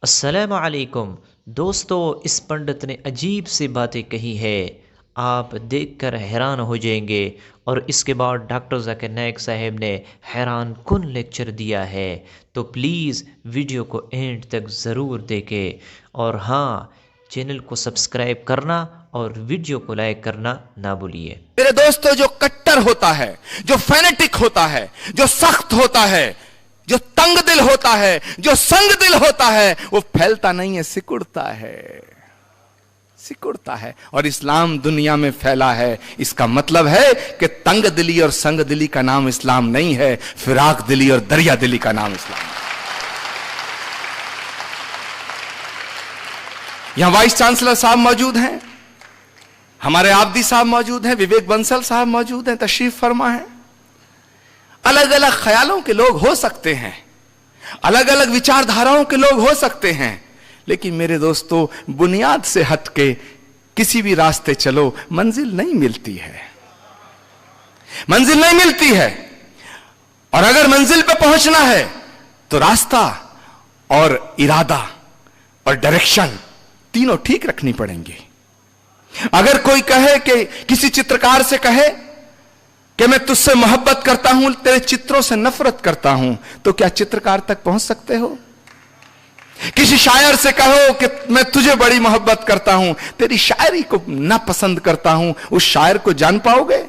السلام علیکم دوستو، اس پنڈت نے عجیب سی باتیں کہی ہے، آپ دیکھ کر حیران ہو جائیں گے۔ اور اس کے بعد ڈاکٹر ذاکر نائک صاحب نے حیران کن لیکچر دیا ہے، تو پلیز ویڈیو کو اینڈ تک ضرور دیکھیں، اور ہاں، چینل کو سبسکرائب کرنا اور ویڈیو کو لائک کرنا نہ بھولیے۔ میرے دوستو، جو کٹر ہوتا ہے، جو فینیٹک ہوتا ہے، جو سخت ہوتا ہے، جو تنگ دل ہوتا ہے، جو سنگ دل ہوتا ہے، وہ پھیلتا نہیں ہے، سکڑتا ہے، سکڑتا ہے۔ اور اسلام دنیا میں پھیلا ہے، اس کا مطلب ہے کہ تنگ دلی اور سنگ دلی کا نام اسلام نہیں ہے، فراق دلی اور دریا دلی کا نام اسلام ہے۔ یہاں وائس چانسلر صاحب موجود ہیں، ہمارے عابدی صاحب موجود ہیں، وویک بنسل صاحب موجود ہیں، تشریف فرما ہیں۔ الگ الگ خیالوں کے لوگ ہو سکتے ہیں، الگ الگ وچار دھاراؤں کے لوگ ہو سکتے ہیں، لیکن میرے دوستو، بنیاد سے ہٹ کے کسی بھی راستے چلو، منزل نہیں ملتی ہے، منزل نہیں ملتی ہے۔ اور اگر منزل پہ پہنچنا ہے تو راستہ اور ارادہ اور ڈائریکشن تینوں ٹھیک رکھنی پڑیں گی۔ اگر کوئی کہے کہ کسی چترکار سے کہے کہ میں تجھ سے محبت کرتا ہوں، تیرے چتروں سے نفرت کرتا ہوں، تو کیا چترکار تک پہنچ سکتے ہو؟ کسی شاعر سے کہو کہ میں تجھے بڑی محبت کرتا ہوں، تیری شاعری کو نہ پسند کرتا ہوں، اس شاعر کو جان پاؤ گے؟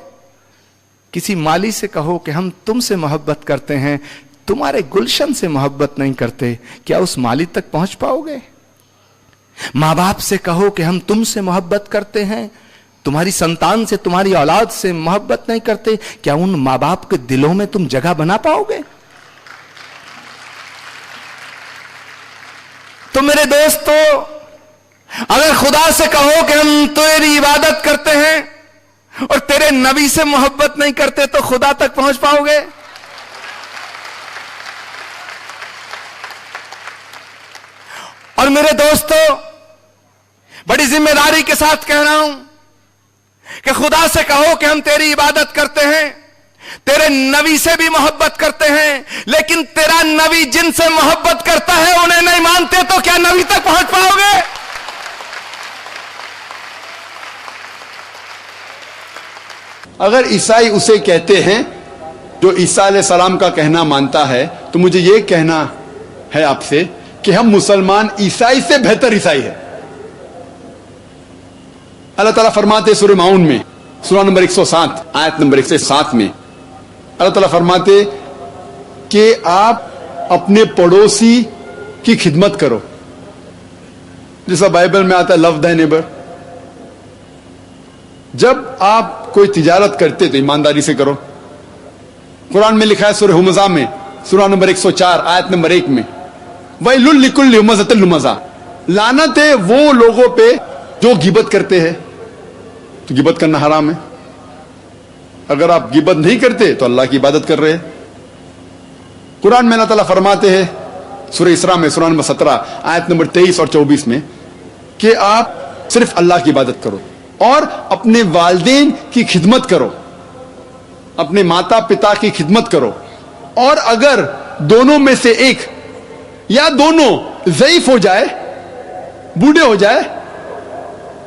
کسی مالی سے کہو کہ ہم تم سے محبت کرتے ہیں، تمہارے گلشن سے محبت نہیں کرتے، کیا اس مالی تک پہنچ پاؤ گے؟ ماں باپ سے کہو کہ ہم تم سے محبت کرتے ہیں، تمہاری سنتان سے، تمہاری اولاد سے محبت نہیں کرتے، کیا ان ماں باپ کے دلوں میں تم جگہ بنا پاؤ گے؟ تو میرے دوستو، اگر خدا سے کہو کہ ہم تیری عبادت کرتے ہیں اور تیرے نبی سے محبت نہیں کرتے، تو خدا تک پہنچ پاؤ گے؟ اور میرے دوستو، بڑی ذمہ داری کے ساتھ کہہ رہا ہوں کہ خدا سے کہو کہ ہم تیری عبادت کرتے ہیں، تیرے نبی سے بھی محبت کرتے ہیں، لیکن تیرا نبی جن سے محبت کرتا ہے انہیں نہیں مانتے، تو کیا نبی تک پہنچ پاؤ گے؟ اگر عیسائی اسے کہتے ہیں جو عیسیٰ علیہ السلام کا کہنا مانتا ہے، تو مجھے یہ کہنا ہے آپ سے کہ ہم مسلمان عیسائی سے بہتر عیسائی ہیں۔ اللہ تعالیٰ فرماتے سورہ ماؤن میں، سورہ نمبر 107 آیت نمبر 107 میں اللہ تعالیٰ فرماتے کہ آپ اپنے پڑوسی کی خدمت کرو، جیسا بائبل میں آتا ہے لو دی نیبر۔ جب آپ کوئی تجارت کرتے تو ایمانداری سے کرو۔ قرآن میں لکھا ہے سورہ ہمزہ میں، سورہ نمبر 104 آیت نمبر 1 میں، وَيْلٌ لِكُلِّ ہُمَزَةٍ لُمَزَةٍ، لعنت ہے وہ لوگوں پہ جو غیبت کرتے ہیں۔ تو غیبت کرنا حرام ہے۔ اگر آپ غیبت نہیں کرتے تو اللہ کی عبادت کر رہے ہیں۔ قرآن میں اللہ تعالیٰ فرماتے ہیں سورہ اسراء میں، سورہ نمبر 17 آیت نمبر 23 اور 24 میں، کہ آپ صرف اللہ کی عبادت کرو اور اپنے والدین کی خدمت کرو، اپنے ماتا پتا کی خدمت کرو، اور اگر دونوں میں سے ایک یا دونوں ضعیف ہو جائے، بوڑھے ہو جائے،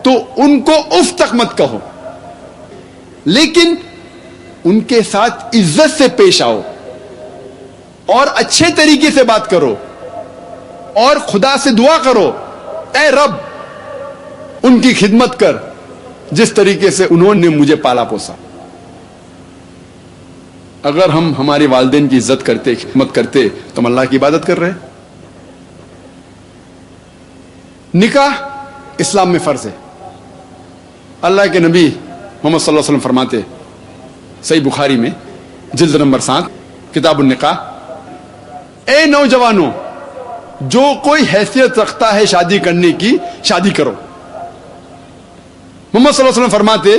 تو ان کو اف تک مت کہو، لیکن ان کے ساتھ عزت سے پیش آؤ اور اچھے طریقے سے بات کرو، اور خدا سے دعا کرو، اے رب ان کی خدمت کر جس طریقے سے انہوں نے مجھے پالا پوسا۔ اگر ہم ہمارے والدین کی عزت کرتے، خدمت کرتے، تو ہم اللہ کی عبادت کر رہے ہیں۔ نکاح اسلام میں فرض ہے۔ اللہ کے نبی محمد صلی اللہ علیہ وسلم فرماتے صحیح بخاری میں جلد نمبر 7 کتاب النکاح، اے نوجوانوں، جو کوئی حیثیت رکھتا ہے شادی کرنے کی، شادی کرو۔ محمد صلی اللہ علیہ وسلم فرماتے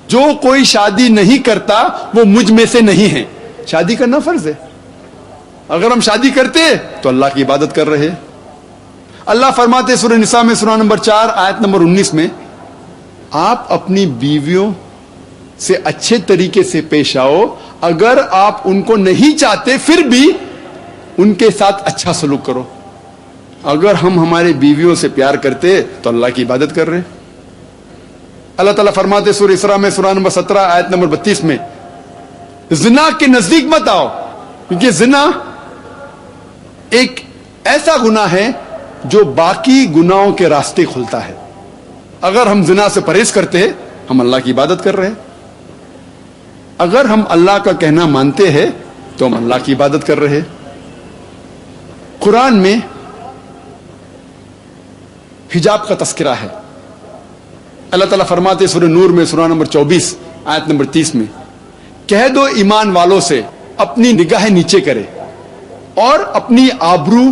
جو کوئی شادی نہیں کرتا وہ مجھ میں سے نہیں ہے۔ شادی کرنا فرض ہے۔ اگر ہم شادی کرتے تو اللہ کی عبادت کر رہے۔ اللہ فرماتے سورہ نساء میں، سورہ نمبر 4 آیت نمبر 19 میں، آپ اپنی بیویوں سے اچھے طریقے سے پیش آؤ، اگر آپ ان کو نہیں چاہتے پھر بھی ان کے ساتھ اچھا سلوک کرو۔ اگر ہم ہماری بیویوں سے پیار کرتے تو اللہ کی عبادت کر رہے. اللہ تعالیٰ فرماتے سورہ اسراء میں سورہ نمبر 17 آیت نمبر 32 میں زنا کے نزدیک مت آؤ, کیونکہ زنا ایک ایسا گناہ ہے جو باقی گناہوں کے راستے کھلتا ہے. اگر ہم زنا سے پرہیز کرتے ہیں ہم اللہ کی عبادت کر رہے ہیں. اگر ہم اللہ کا کہنا مانتے ہیں تو ہم اللہ کی عبادت کر رہے ہیں. قرآن میں حجاب کا تذکرہ ہے. اللہ تعالیٰ فرماتے سورہ نور میں سورہ نمبر 24 آیت نمبر 30 میں کہہ دو ایمان والوں سے اپنی نگاہیں نیچے کرے اور اپنی آبرو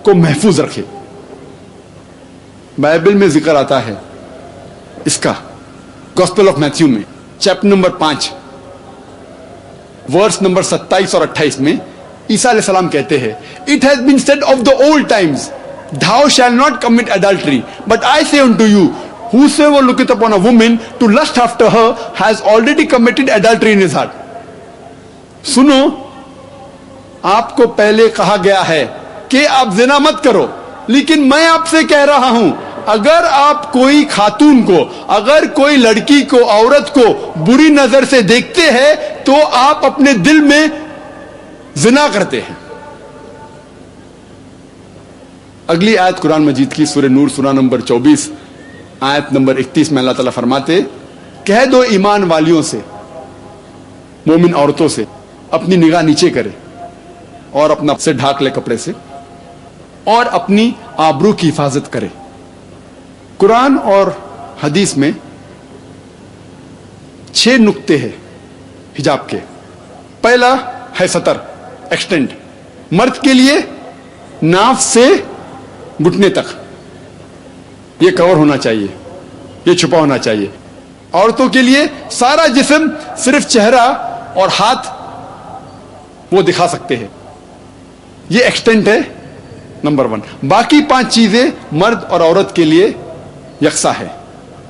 کو محفوظ رکھے. بائبل میں ذکر آتا ہے اس کا گوسپل آف میتھیو میں چیپٹر نمبر 5 ورس نمبر 27 اور 28 میں عیسیٰ علیہ السلام کہتے ہیں It has been said of the old times, thou shalt not commit adultery, but I say unto you, whosoever looketh upon a woman to lust after her has already committed adultery in his heart. سنو, آپ کو پہلے کہا گیا ہے کہ آپ زنا مت کرو, لیکن میں آپ سے کہہ رہا ہوں اگر آپ کوئی خاتون کو, اگر کوئی لڑکی کو, عورت کو بری نظر سے دیکھتے ہیں تو آپ اپنے دل میں زنا کرتے ہیں. اگلی آیت قرآن مجید کی سورہ نور سورہ نمبر 24 آیت نمبر 31 میں اللہ تعالیٰ فرماتے کہہ دو ایمان والیوں سے, مومن عورتوں سے اپنی نگاہ نیچے کرے اور اپنا سے ڈھاک لے کپڑے سے اور اپنی آبرو کی حفاظت کرے. قرآن اور حدیث میں 6 نقطے ہیں حجاب کے. پہلا ہے سطر, ایکسٹینڈ. مرد کے لیے ناف سے گھٹنے تک یہ کور ہونا چاہیے, یہ چھپا ہونا چاہیے. عورتوں کے لیے سارا جسم, صرف چہرہ اور ہاتھ وہ دکھا سکتے ہیں, یہ ایکسٹینٹ ہے نمبر 1. باقی 5 چیزیں مرد اور عورت کے لیے یکساں ہے.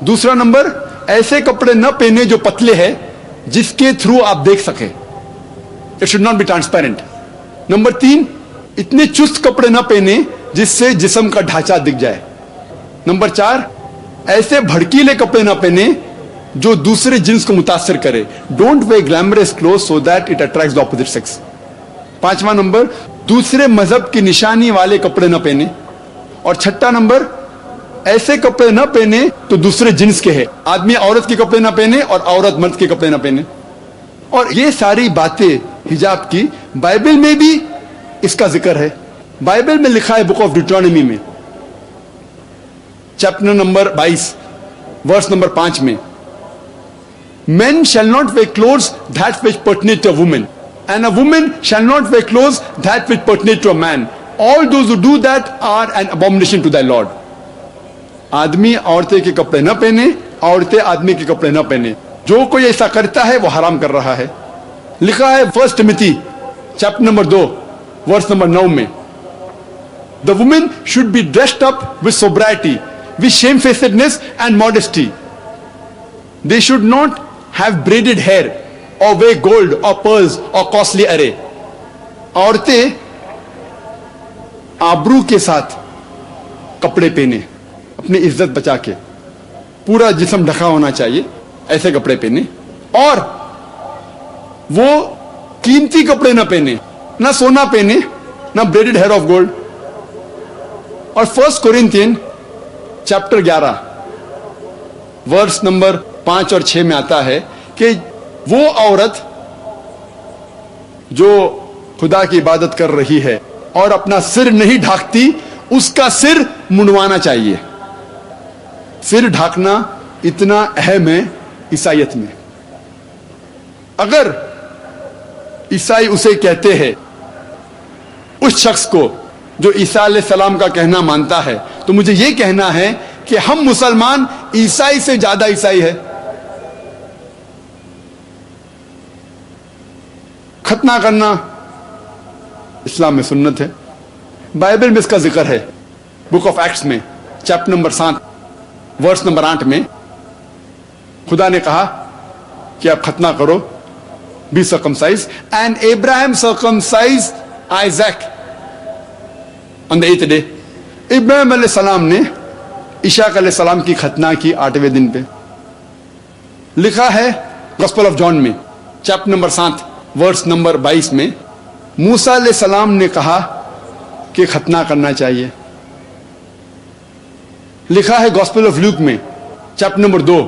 دوسرا نمبر, ایسے کپڑے نہ پہنے جو پتلے ہیں جس کے تھرو آپ دیکھ سکیں, it should not be transparent. Number 3, اتنے چست کپڑے نہ پہنے جس سے جسم کا ڈھانچہ دکھ جائے. نمبر 4, ایسے بھڑکیلے کپڑے نہ پہنے جو دوسرے جنس کو متاثر کرے. Don't wear glamorous clothes so that it attracts the opposite sex. 5واں نمبر, دوسرے مذہب کی نشانی والے کپڑے نہ پہنے. اور 6واں نمبر, ایسے کپڑے نہ پہنے تو دوسرے جنس کے ہیں. آدمی عورت کے کپڑے نہ پہنے اور عورت مرد کے کپڑے نہ پہنے. اور یہ ساری باتیں حجاب کی بائبل میں بھی اس کا ذکر ہے. بائبل میں لکھا ہے بک آف ڈیوٹرانومی میں چیپٹر نمبر 22 ورس نمبر 5 میں Men shall not wear clothes that which pertain to a woman, and a woman shall not wear clothes that which pertain to a man. All those who do that are an abomination to thy Lord. آدمی عورتیں کے کپڑے نہ پہنے, عورتیں آدمی کے کپڑے نہ پہنے. جو کوئی ایسا کرتا ہے وہ حرام کر رہا ہے. لکھا ہے 1 ٹیموتھی چیپٹر نمبر 2 ورس نمبر 9 میں The woman should be dressed up with sobriety, with shamefacedness and modesty. They should not have braided hair or wear gold or pearls or costly array. عورتیں آبرو کے ساتھ کپڑے پہنے, اپنی عزت بچا کے, پورا جسم ڈھکا ہونا چاہیے, ایسے کپڑے پہنے. اور وہ قیمتی کپڑے نہ پہنے, نہ سونا پہنے, نہ بریڈڈ ہیئر آف گولڈ. اور 1 کورنتھین چیپٹر 11 ورس نمبر 5 اور 6 میں آتا ہے کہ وہ عورت جو خدا کی عبادت کر رہی ہے اور اپنا سر نہیں ڈھانکتی, اس کا سر منڈوانا چاہیے. سر ڈھانکنا اتنا اہم ہے عیسائیت میں. اگر عیسائی اسے کہتے ہیں, اس شخص کو جو عیسیٰ علیہ السلام کا کہنا مانتا ہے, تو مجھے یہ کہنا ہے کہ ہم مسلمان عیسائی سے زیادہ عیسائی ہے. ختنہ کرنا اسلام میں سنت ہے. بائبل میں اس کا ذکر ہے بک آف ایکٹس میں چیپٹر نمبر 7 ورس نمبر 8 میں خدا نے کہا کہ آپ ختنہ کرو, be circumcised, and Abraham circumcised Isaac on the 8th day. ابراہیم علیہ السلام نے عیسیٰ علیہ السلام کی ختنہ کی 8ویں دن پہ. لکھا ہے گوسپل آف جان میں چیپٹر نمبر 7 ورس نمبر 22 میں موسیٰ علیہ السلام نے کہا کہ ختنہ کرنا چاہیے. لکھا ہے گوسپل آف لوک میں چیپٹر نمبر 2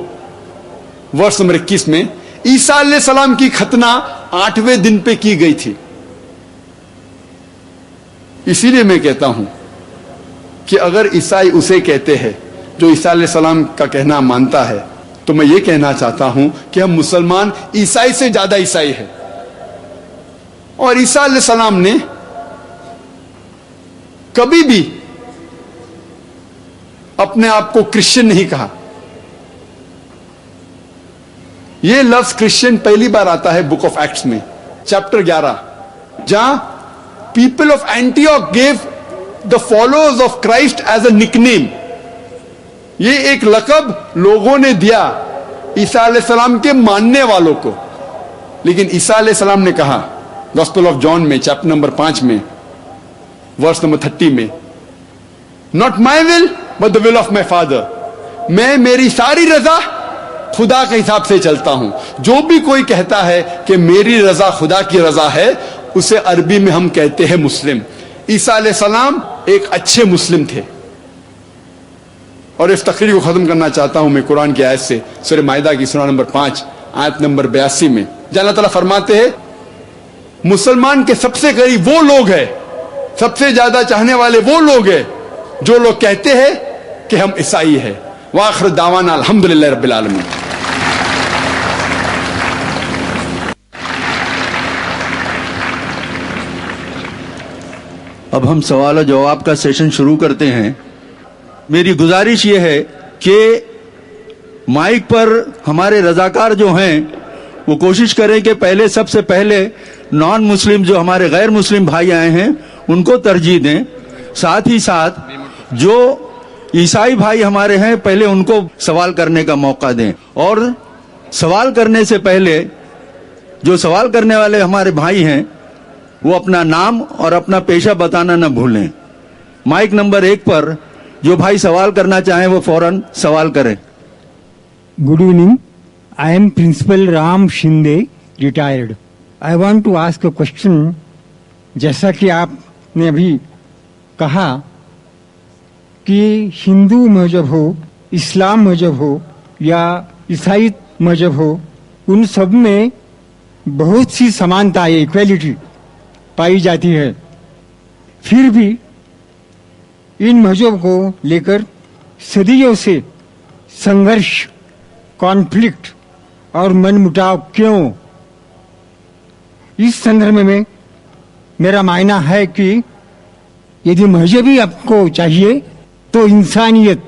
ورس نمبر 21 میں عیسیٰ علیہ السلام کی ختنہ 8ویں دن پہ کی گئی تھی. اسی لیے میں کہتا ہوں کہ اگر عیسائی اسے کہتے ہیں جو عیسیٰ علیہ السلام کا کہنا مانتا ہے, تو میں یہ کہنا چاہتا ہوں کہ ہم مسلمان عیسائی سے زیادہ عیسائی ہیں. اور عیسیٰ علیہ السلام نے کبھی بھی اپنے آپ کو کرسچن نہیں کہا. یہ لفظ کرسچن پہلی بار آتا ہے بک آف ایکٹس میں چیپٹر 11, جہاں people of Antioch gave the followers of Christ as a nickname. یہ ایک لقب لوگوں نے دیا عیسیٰ علیہ السلام کے ماننے والوں کو. لیکن عیسیٰ علیہ السلام نے کہا گوسپل آف جان میں چیپٹر نمبر 5 میں ورس نمبر 30 میں, not my will but the will of my father. میں میری ساری رضا خدا کے حساب سے چلتا ہوں. جو بھی کوئی کہتا ہے کہ میری رضا خدا کی رضا ہے, اسے عربی میں ہم کہتے ہیں مسلم. عیسیٰ علیہ السلام ایک اچھے مسلم تھے. اور اس تقریر کو ختم کرنا چاہتا ہوں میں قرآن کی آیت سے, سورہ مائدہ کی سورہ نمبر 5 آیت نمبر 82 میں, جہاں اللہ تعالیٰ فرماتے ہیں مسلمان کے سب سے قریب وہ لوگ ہیں, سب سے زیادہ چاہنے والے وہ لوگ ہیں جو لوگ کہتے ہیں کہ ہم عیسائی ہیں. وآخر دعوانا الحمدللہ رب العالمین. اب ہم سوال و جواب کا سیشن شروع کرتے ہیں. میری گزارش یہ ہے کہ مائک پر ہمارے رضاکار جو ہیں وہ کوشش کریں کہ سب سے پہلے نان مسلم جو ہمارے غیر مسلم بھائی آئے ہیں ان کو ترجیح دیں. ساتھ ہی ساتھ جو عیسائی بھائی ہمارے ہیں پہلے ان کو سوال کرنے کا موقع دیں. اور سوال کرنے سے پہلے جو سوال کرنے والے ہمارے بھائی ہیں وہ اپنا نام اور اپنا پیشہ بتانا نہ بھولیں. مائک نمبر 1 پر جو بھائی سوال کرنا چاہیں وہ فوراً سوال کریں. Good evening. I am Principal Ram Shinde, retired. I want to ask a question. جیسا کہ آپ نے ابھی کہا کہ ہندو مذہب ہو, اسلام مذہب ہو یا عیسائی مذہب ہو, ان سب میں بہت سی سمانتا ہے, ایکویلٹی پائی جاتی ہے. پھر بھی ان مذہب کو لے کر صدیوں سے سنگھرش, کانفلکٹ اور من مٹاؤ کیوں؟ اس سندرب میں میرا معنی ہے کہ یدی مذہبی آپ کو چاہیے تو انسانیت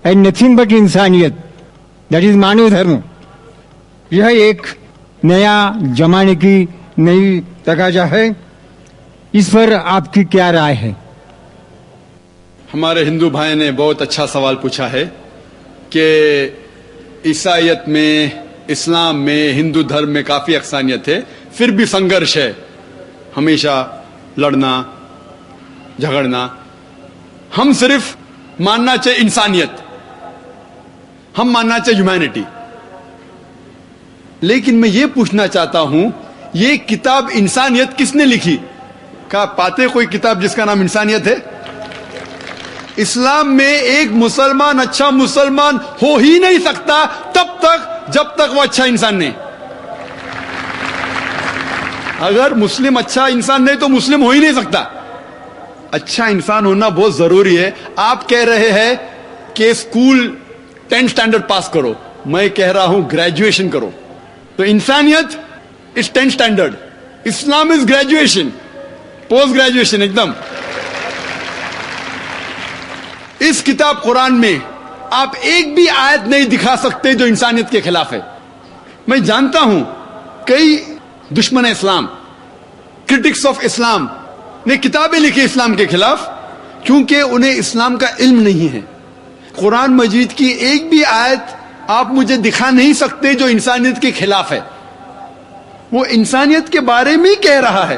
اینڈ نتھنگ بٹ انسانیت, دیٹ از مانو دھرم. یہ ایک نیا زمانے کی نئی تقاضا ہے. اس پر آپ کی کیا رائے ہے؟ ہمارے ہندو بھائی نے بہت اچھا سوال پوچھا ہے کہ عیسائیت میں, اسلام میں, ہندو دھرم میں کافی یکسانیت ہے, پھر بھی سنگھرش ہے, ہمیشہ لڑنا جھگڑنا. ہم صرف ماننا چاہیے انسانیت, ہم ماننا چاہیے ہیومینٹی. لیکن میں یہ پوچھنا چاہتا ہوں یہ کتاب انسانیت کس نے لکھی؟ کیا پاتے کوئی کتاب جس کا نام انسانیت ہے؟ اسلام میں ایک مسلمان اچھا مسلمان ہو ہی نہیں سکتا جب تک وہ اچھا انسان نہیں. اگر مسلم اچھا انسان نہیں تو مسلم ہو ہی نہیں سکتا. اچھا انسان ہونا بہت ضروری ہے. آپ کہہ رہے ہیں کہ اسکول 10th اسٹینڈرڈ پاس کرو, میں کہہ رہا ہوں گریجویشن کرو. تو انسانیت از 10th اسٹینڈرڈ, اسلام از گریجویشن, پوسٹ گریجویشن ایک دم. اس کتاب قرآن میں آپ ایک بھی آیت نہیں دکھا سکتے جو انسانیت کے خلاف ہے. میں جانتا ہوں کئی دشمن اسلام, کرٹکس آف اسلام نے کتابیں لکھی اسلام کے خلاف, کیونکہ انہیں اسلام کا علم نہیں ہے. قرآن مجید کی ایک بھی آیت آپ مجھے دکھا نہیں سکتے جو انسانیت کے خلاف ہے. وہ انسانیت کے بارے میں کہہ رہا ہے.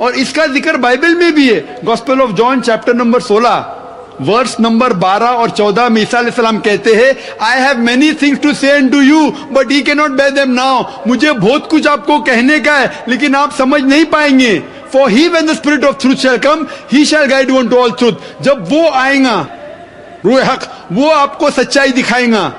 اور اس کا ذکر بائبل میں بھی ہے. Gospel of John chapter number 16 verse number 12 اور 14 میں عیسیٰ علیہ السلام کہتے ہیں I have many things to say unto you but ye cannot bear them now. مجھے بہت کچھ آپ کو کہنے کا ہے لیکن آپ سمجھ نہیں پائیں گے. For he when the spirit of truth shall come he shall guide you unto all truth. جب وہ آئیں گا روح حق وہ آپ کو سچائی دکھائیں گا.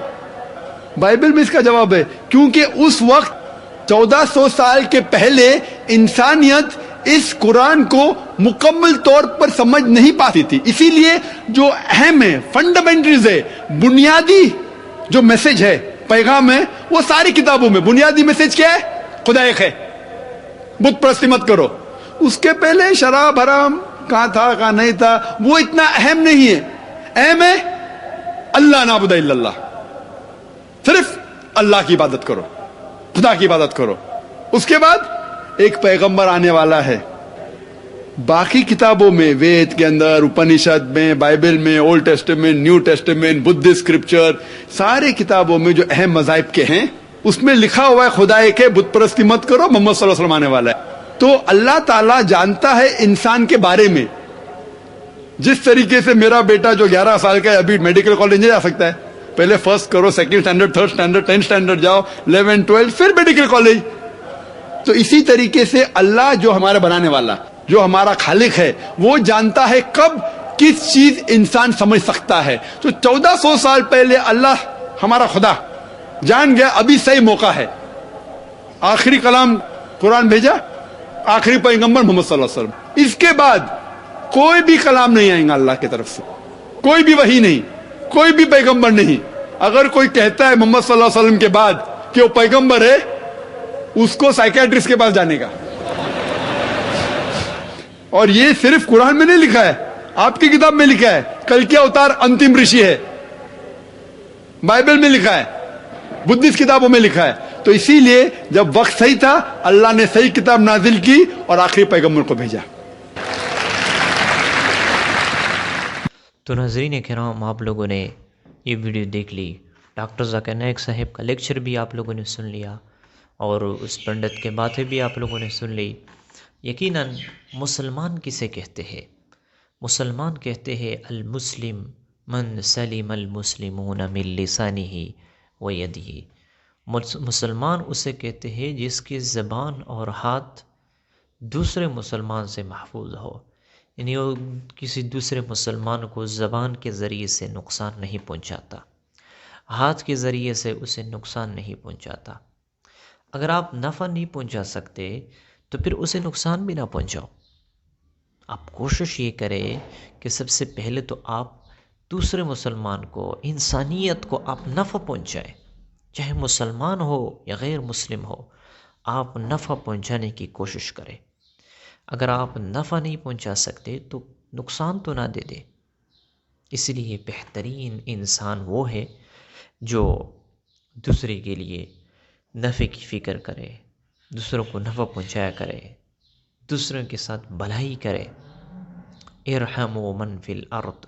بائبل میں اس کا جواب ہے کیونکہ اس وقت 1400 سال کے پہلے انسانیت اس قرآن کو مکمل طور پر سمجھ نہیں پاتی تھی. اسی لیے جو اہم ہے فنڈامنٹلز ہے بنیادی جو میسج ہے پیغام ہے وہ ساری کتابوں میں بنیادی میسج کیا ہے؟ خدا ایک ہے, بت پرستی مت کرو. اس کے پہلے شراب حرام کہاں تھا کہاں نہیں تھا وہ اتنا اہم نہیں ہے. اہم ہے اللہ نعبد الا اللہ, صرف اللہ کی عبادت کرو, خدا کی عبادت کرو. اس کے بعد ایک پیغمبر آنے والا ہے. باقی کتابوں میں وید کے اندر, اپنشد میں, بائبل میں, اولڈ ٹیسٹمنٹ, نیو ٹیسٹمنٹ, بدھ اسکرپچر, سارے کتابوں میں جو اہم مذاہب کے ہیں اس میں لکھا ہوا ہے خدا ایک ہے, بت پرستی مت کرو, محمد صلی اللہ علیہ وسلم آنے والا ہے. تو اللہ تعالیٰ جانتا ہے انسان کے بارے میں. جس طریقے سے میرا بیٹا جو 11 سال کا ہے ابھی میڈیکل کالج نہیں جا سکتا ہے, پہلے فرسٹ کرو, second standard, third standard, 10th standard جاؤ, 11, 12 پھر میڈیکل کالج. تو اسی طریقے سے اللہ جو ہمارا بنانے والا, جو ہمارا خالق ہے, وہ جانتا ہے کب کس چیز انسان سمجھ سکتا ہے. تو 1400 سال پہلے اللہ ہمارا خدا جان گیا ابھی صحیح موقع ہے. آخری کلام قرآن بھیجا, آخری پیغمبر محمد صلی اللہ علیہ وسلم. اس کے بعد کوئی بھی کلام نہیں آئیں گا اللہ کی طرف سے, کوئی بھی وحی نہیں, کوئی بھی پیغمبر نہیں. اگر کوئی کہتا ہے محمد صلی اللہ علیہ وسلم کے بعد کہ وہ پیغمبر ہے, اس کو سائیکیٹرسٹ کے پاس جانے کا. اور یہ صرف قرآن میں نہیں لکھا ہے, آپ کی کتاب میں لکھا ہے. کل کیا اوتار انتم رشی ہے, بائبل میں لکھا ہے, بدھسٹ کتابوں میں لکھا ہے. تو اسی لیے جب وقت صحیح تھا اللہ نے صحیح کتاب نازل کی اور آخری پیغمبر کو بھیجا. تو ناظرین کرام, آپ لوگوں نے یہ ویڈیو دیکھ لی. ڈاکٹر ذاکر نائک صاحب کا لیکچر بھی آپ لوگوں نے سن لیا اور اس پنڈت کے باتیں بھی آپ لوگوں نے سن لی. یقیناً مسلمان کسے کہتے ہیں؟ مسلمان کہتے ہیں المسلم من سلم المسلمون من لسانہ و یدہ. مسلمان اسے کہتے ہیں جس کی زبان اور ہاتھ دوسرے مسلمان سے محفوظ ہو, یعنی وہ کسی دوسرے مسلمان کو زبان کے ذریعے سے نقصان نہیں پہنچاتا, ہاتھ کے ذریعے سے اسے نقصان نہیں پہنچاتا. اگر آپ نفع نہیں پہنچا سکتے تو پھر اسے نقصان بھی نہ پہنچاؤ. آپ کوشش یہ کریں کہ سب سے پہلے تو آپ دوسرے مسلمان کو, انسانیت کو آپ نفع پہنچائیں, چاہے مسلمان ہو یا غیر مسلم ہو, آپ نفع پہنچانے کی کوشش کریں. اگر آپ نفع نہیں پہنچا سکتے تو نقصان تو نہ دے دیں. اس لیے بہترین انسان وہ ہے جو دوسرے کے لیے نفع کی فکر کرے, دوسروں کو نفع پہنچایا کرے, دوسروں کے ساتھ بھلائی کرے. ارحموا من فی الارض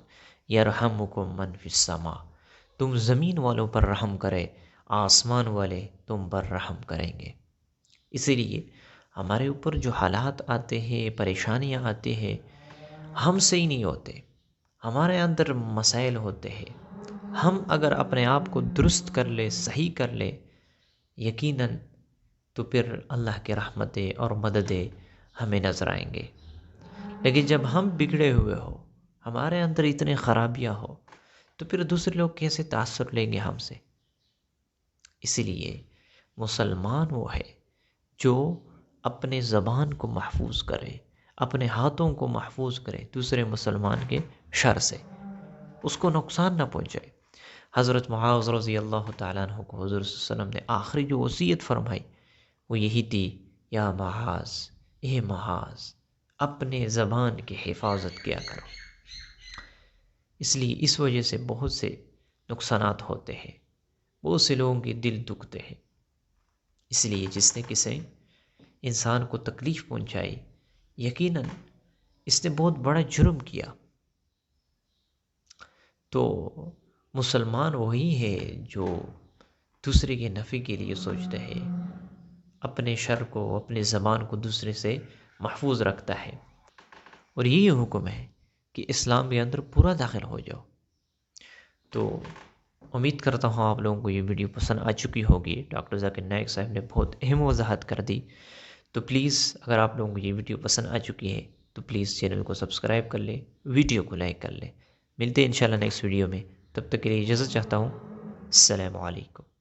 یرحمکم من فی السماء. تم زمین والوں پر رحم کرے, آسمان والے تم پر رحم کریں گے. اسی لیے ہمارے اوپر جو حالات آتے ہیں, پریشانیاں آتے ہیں, ہم سے ہی نہیں ہوتے, ہمارے اندر مسائل ہوتے ہیں. ہم اگر اپنے آپ کو درست کر لے, صحیح کر لے, یقیناً تو پھر اللہ کی رحمتیں اور مددیں ہمیں نظر آئیں گے. لیکن جب ہم بگڑے ہوئے ہو, ہمارے اندر اتنے خرابیاں ہو, تو پھر دوسرے لوگ کیسے تاثر لیں گے ہم سے؟ اسی لیے مسلمان وہ ہے جو اپنے زبان کو محفوظ کرے, اپنے ہاتھوں کو محفوظ کرے دوسرے مسلمان کے شر سے, اس کو نقصان نہ پہنچائے. حضرت معاذ رضی اللہ تعالیٰ عنہ کو حضور صلی اللہ علیہ وسلم نے آخری جو وصیت فرمائی وہ یہی تھی, یا معاذ, اے معاذ, اپنے زبان کی حفاظت کیا کرو. اس لیے اس وجہ سے بہت سے نقصانات ہوتے ہیں, بہت سے لوگوں کے دل دکھتے ہیں. اس لیے جس نے کسی انسان کو تکلیف پہنچائی, یقیناً اس نے بہت بڑا جرم کیا. تو مسلمان وہی ہے جو دوسرے کے نفع کے لیے سوچتے ہیں, اپنے شر کو, اپنے زبان کو دوسرے سے محفوظ رکھتا ہے، اور یہی حکم ہے کہ اسلام کے اندر پورا داخل ہو جاؤ۔ تو امید کرتا ہوں آپ لوگوں کو یہ ویڈیو پسند آ چکی ہوگی۔ ڈاکٹر ذاکر نائک صاحب نے بہت اہم وضاحت کر دی۔ تو پلیز اگر آپ لوگوں کو یہ ویڈیو پسند آ چکی ہے تو پلیز چینل کو سبسکرائب کر لیں، ویڈیو کو لائک کر لیں۔ ملتے ہیں انشاءاللہ نیکسٹ ویڈیو میں، تب تک کے لیے اجازت چاہتا ہوں۔ السلام علیکم۔